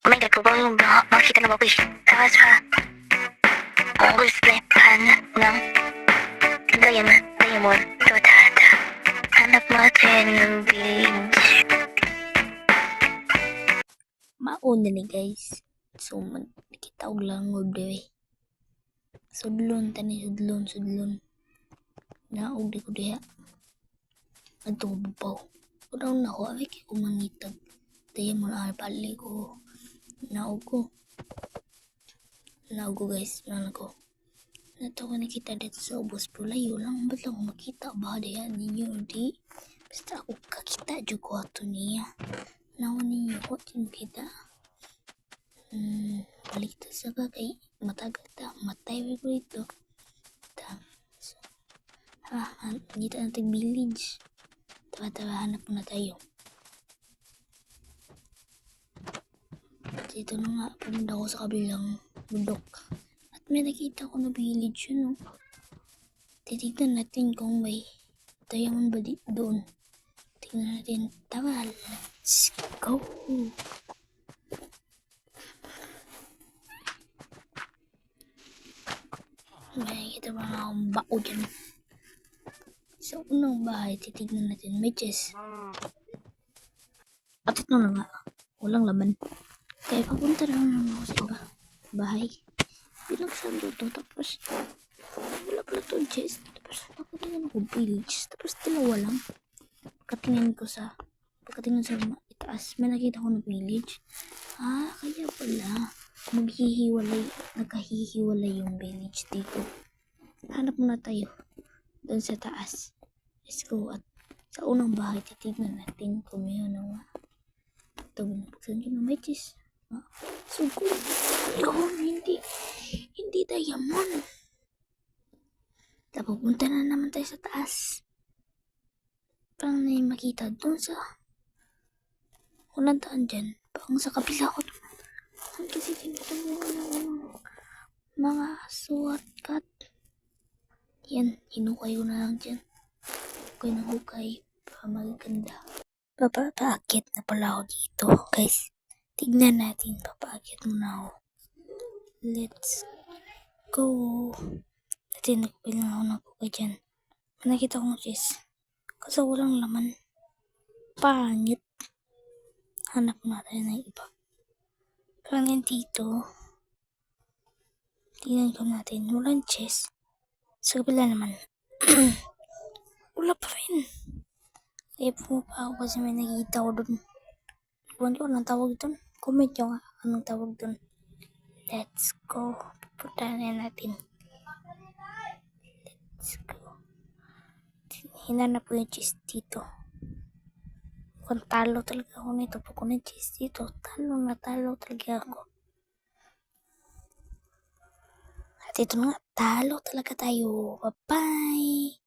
我们应该不保用的，马戏的那么贵，开玩笑。我会 split 盘能Diamond Dotata hanap natin ng beach. Mauna ni guys. So, kita og langod eh. Sudlon tani sudlon. Naog di ko diha. Adto ko bubaw. Kudaw na ko ay kay kumangitag. Daya mo na bali ko. Naog ko guys. Naog ko. Nato ko nakita dito sa ubos pero layo lang. Ba't lang ako makita ba diha ninyo di? Basta ako kakita dyan ko ato niya. Naon ninyo ko kita. Balik ta sa kay matagal ta. Matay ko ito. So, dito natin village. Tawa-tawa hanap na tayo. Dito na nga, pumunta ako sa kabilang bundok. At may nakita ko na village yun, no? Titignan natin kung may diamond ba doon. Tignan natin. Tara, let's go! May nakita ba nga akong bao dyan? Sa unang bahay, titignan natin. May chest. At ito na nga, walang laman. Kaya papunta naman ako sa iba bahay. Binuksan to, tapos wala pala itong chest. Tapos nakatingin ako village. Tapos dalawa lang. Pagkatingin sa itaas, may nakita ko na village. Kaya pala nagkahihiwalay yung village dito. Hanap muna tayo doon sa taas. Let's go. At sa unang bahay, titignan natin kung yun na ito, binabuksan ko na may chest. Sugo. Yun, hindi diamond. Pupunta na naman tayo sa taas. Parang na yung makita doon sa unang daan dyan. Parang sa kabila ko naman. Kasi tinito mo mga shortcut. Yan, hinukay ko na lang dyan. Hukay para maganda. Papaakit na pala ako dito, guys. Tignan natin, papaakit muna ako. Let's go. Dati nagpilang ako ng hukay dyan. Nakita ko ng chest. Kasi walang laman. Pangit. Hanap natin ng iba. Parang yan dito. Tingnan ko natin. Walang chest. Sa kabila naman. Wala pa rin. Kaya pumapa ako kasi may nakikita ko dun. Kung ano tawag dun? Comment nyo nga anong tawag dun. Let's go. Pupuntahan natin. Let's go. Hinanap ko yung chest dito. Kung talo talaga ako nito. Pag kung chest dito, talo talaga ako. At ito na nga, talo talaga tayo. Bye-bye!